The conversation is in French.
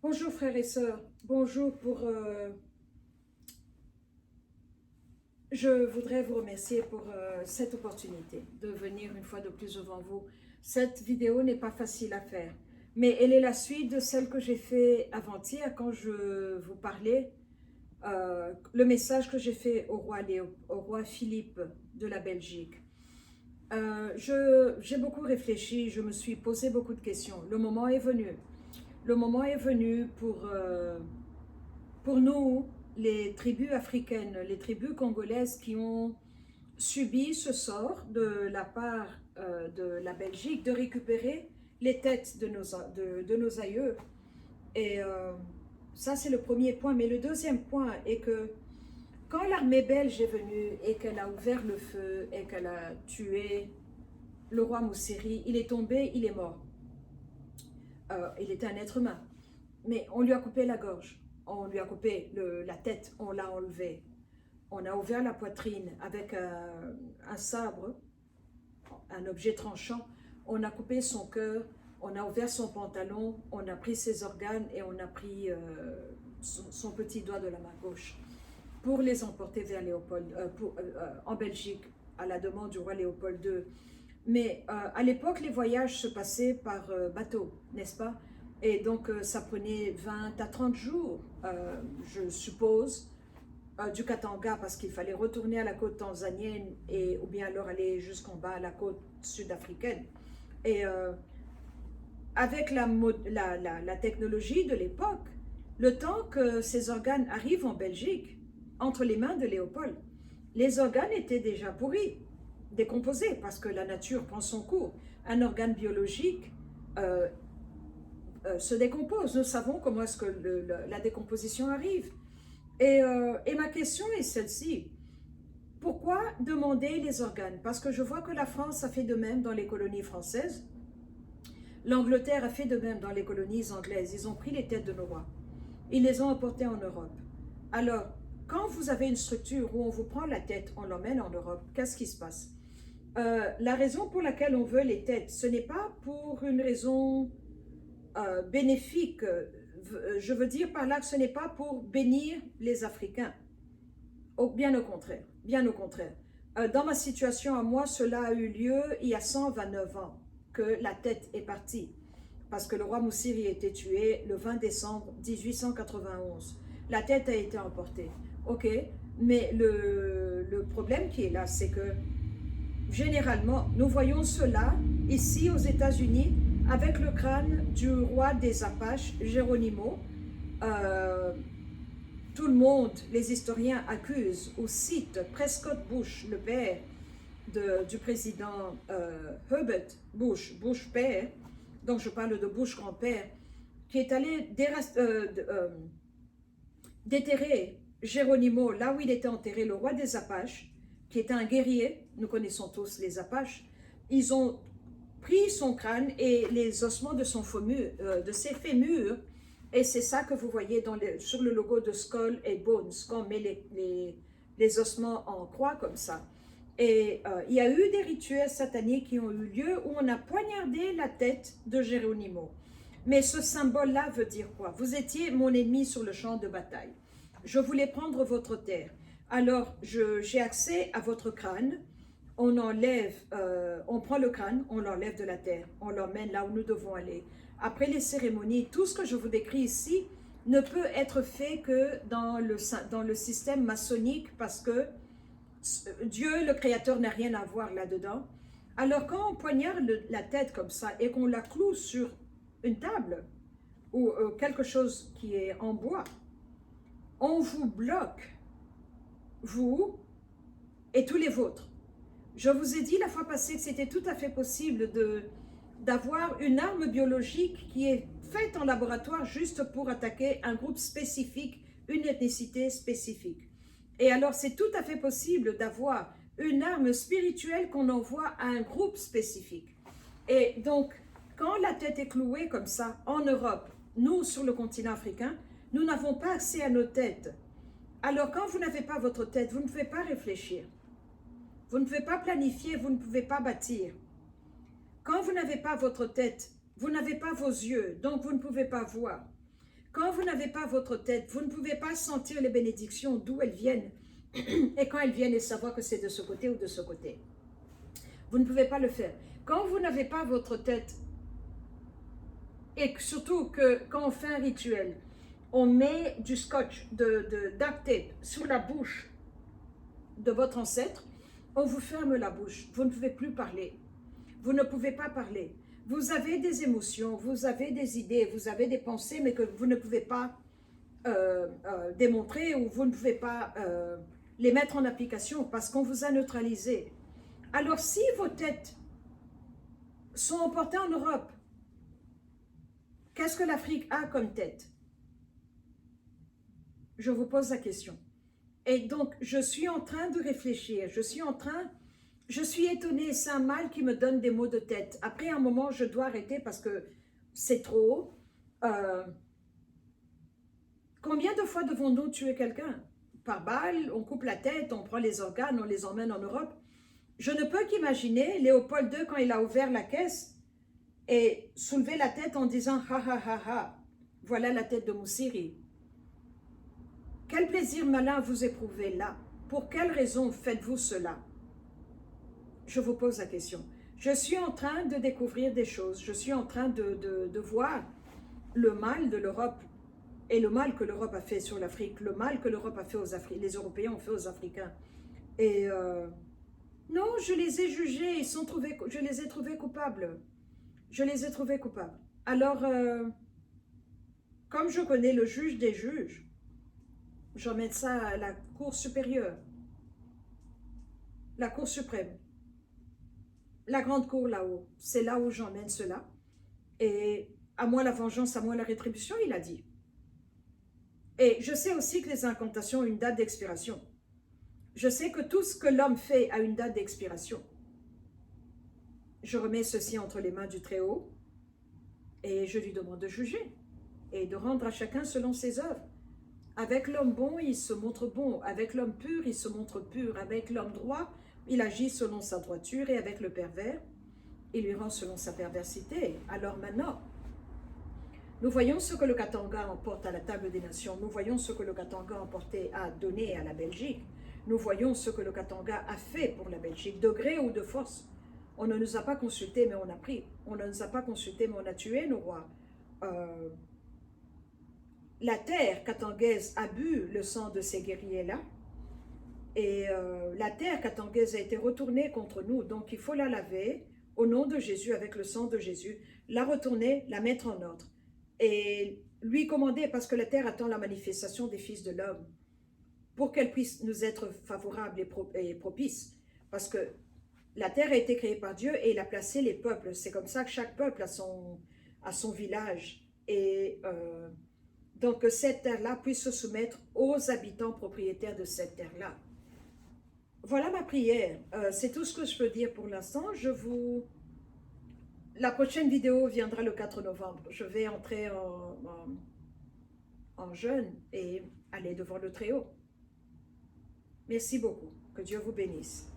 Bonjour frères et sœurs, bonjour je voudrais vous remercier pour cette opportunité de venir une fois de plus devant vous. Cette vidéo n'est pas facile à faire, mais elle est la suite de celle que j'ai fait avant-hier quand je vous parlais, le message que j'ai fait au roi Philippe de la Belgique. J'ai beaucoup réfléchi, je me suis posé beaucoup de questions. Le moment est venu. Le moment est venu pour nous, les tribus africaines, les tribus congolaises qui ont subi ce sort de la part de la Belgique de récupérer les têtes de nos aïeux. Et ça, c'est le premier point. Mais le deuxième point est que quand l'armée belge est venue et qu'elle a ouvert le feu et qu'elle a tué le roi Moussiri, il est tombé, il est mort. Il était un être humain. Mais on lui a coupé la gorge, on lui a coupé la tête, on l'a enlevé. On a ouvert la poitrine avec un sabre, un objet tranchant. On a coupé son cœur, on a ouvert son pantalon, on a pris ses organes et on a pris son petit doigt de la main gauche pour les emporter vers Léopold, en Belgique, à la demande du roi Léopold II. Mais à l'époque, les voyages se passaient par bateau, n'est-ce pas? Et donc, ça prenait 20 à 30 jours, je suppose, du Katanga, parce qu'il fallait retourner à la côte tanzanienne, ou bien alors aller jusqu'en bas à la côte sud-africaine. Et avec la technologie de l'époque, le temps que ces organes arrivent en Belgique, entre les mains de Léopold, les organes étaient déjà pourris, décomposés, parce que la nature prend son cours. Un organe biologique se décompose. Nous savons comment est-ce que la décomposition arrive. Et ma question est celle-ci. Pourquoi demander les organes? Parce que je vois que la France a fait de même dans les colonies françaises. L'Angleterre a fait de même dans les colonies anglaises. Ils ont pris les têtes de nos rois. Ils les ont emportées en Europe. Alors, quand vous avez une structure où on vous prend la tête, on l'emmène en Europe, qu'est-ce qui se passe? La raison pour laquelle on veut les têtes, ce n'est pas pour une raison bénéfique. Je veux dire par là que ce n'est pas pour bénir les Africains. Bien au contraire, bien au contraire. Dans ma situation à moi, cela a eu lieu il y a 129 ans que la tête est partie. Parce que le roi Moussiri a été tué le 20 décembre 1891. La tête a été emportée. Ok, mais le problème qui est là, c'est que généralement, nous voyons cela ici aux États-Unis avec le crâne du roi des Apaches, Geronimo. Euh, Tout le monde, les historiens accusent ou citent Prescott Bush, le père du président Herbert Bush, Bush père, donc je parle de Bush grand-père, qui est allé déterrer Geronimo là où il était enterré, le roi des Apaches, qui était un guerrier. Nous connaissons tous les Apaches. Ils ont pris son crâne et les ossements de de ses fémurs, et c'est ça que vous voyez sur le logo de Skull et Bones, quand on met les ossements en croix comme ça. Et il y a eu des rituels sataniques qui ont eu lieu où on a poignardé la tête de Geronimo. Mais ce symbole-là veut dire quoi? Vous étiez mon ennemi sur le champ de bataille. Je voulais prendre votre terre. Alors, j'ai accès à votre crâne. On prend le crâne, on l'enlève de la terre, on l'emmène là où nous devons aller. Après les cérémonies, tout ce que je vous décris ici ne peut être fait que dans le système maçonnique parce que Dieu, le Créateur, n'a rien à voir là-dedans. Alors quand on poignarde la tête comme ça et qu'on la cloue sur une table ou quelque chose qui est en bois, on vous bloque, vous et tous les vôtres. Je vous ai dit la fois passée que c'était tout à fait possible d'avoir une arme biologique qui est faite en laboratoire juste pour attaquer un groupe spécifique, une ethnicité spécifique. Et alors c'est tout à fait possible d'avoir une arme spirituelle qu'on envoie à un groupe spécifique. Et donc, quand la tête est clouée comme ça en Europe, nous sur le continent africain, nous n'avons pas accès à nos têtes. Alors quand vous n'avez pas votre tête, vous ne pouvez pas réfléchir. Vous ne pouvez pas planifier, vous ne pouvez pas bâtir. Quand vous n'avez pas votre tête, vous n'avez pas vos yeux, donc vous ne pouvez pas voir. Quand vous n'avez pas votre tête, vous ne pouvez pas sentir les bénédictions d'où elles viennent. Et quand elles viennent et savoir que c'est de ce côté ou de ce côté. Vous ne pouvez pas le faire. Quand vous n'avez pas votre tête, et surtout que quand on fait un rituel, on met du scotch, duct tape sur la bouche de votre ancêtre, on vous ferme la bouche. Vous ne pouvez plus parler. Vous ne pouvez pas parler. Vous avez des émotions, vous avez des idées, vous avez des pensées, mais que vous ne pouvez pas démontrer ou vous ne pouvez pas les mettre en application parce qu'on vous a neutralisé. Alors, si vos têtes sont emportées en Europe, qu'est-ce que l'Afrique a comme tête? Je vous pose la question. Et donc, je suis en train de réfléchir, je suis étonnée, c'est un mal qui me donne des maux de tête. Après un moment, je dois arrêter parce que c'est trop. Combien de fois devons-nous tuer quelqu'un? Par balle, on coupe la tête, on prend les organes, on les emmène en Europe. Je ne peux qu'imaginer Léopold II quand il a ouvert la caisse et soulevé la tête en disant « ha ha ha ha, voilà la tête de Moussiri ». Quel plaisir malin vous éprouvez là? Pour quelle raison faites-vous cela? Je vous pose la question. Je suis en train de découvrir des choses. Je suis en train de voir le mal de l'Europe et le mal que l'Europe a fait sur l'Afrique, le mal que l'Europe a fait aux Africains, les Européens ont fait aux Africains. Et non, je les ai jugés, je les ai trouvés coupables. Je les ai trouvés coupables. Alors, comme je connais le juge des juges, j'emmène ça à la Cour supérieure, la Cour suprême, la grande cour là-haut. C'est là où j'emmène cela. Et à moi la vengeance, à moi la rétribution, il a dit. Et je sais aussi que les incantations ont une date d'expiration. Je sais que tout ce que l'homme fait a une date d'expiration. Je remets ceci entre les mains du Très-Haut et je lui demande de juger et de rendre à chacun selon ses œuvres. Avec l'homme bon, il se montre bon. Avec l'homme pur, il se montre pur. Avec l'homme droit, il agit selon sa droiture. Et avec le pervers, il lui rend selon sa perversité. Alors maintenant, nous voyons ce que le Katanga emporte à la table des nations. Nous voyons ce que le Katanga a donné à la Belgique. Nous voyons ce que le Katanga a fait pour la Belgique, de gré ou de force. On ne nous a pas consultés, mais on a pris. On ne nous a pas consultés, mais on a tué nos rois. La terre katangaise a bu le sang de ces guerriers-là. Et la terre katangaise a été retournée contre nous. Donc, il faut la laver au nom de Jésus, avec le sang de Jésus. La retourner, la mettre en ordre. Et lui commander, parce que la terre attend la manifestation des fils de l'homme, pour qu'elle puisse nous être favorable et propice. Parce que la terre a été créée par Dieu et il a placé les peuples. C'est comme ça que chaque peuple a son village. Et donc que cette terre-là puisse se soumettre aux habitants propriétaires de cette terre-là. Voilà ma prière. C'est tout ce que je peux dire pour l'instant. La prochaine vidéo viendra le 4 novembre. Je vais entrer en jeûne et aller devant le Très-Haut. Merci beaucoup. Que Dieu vous bénisse.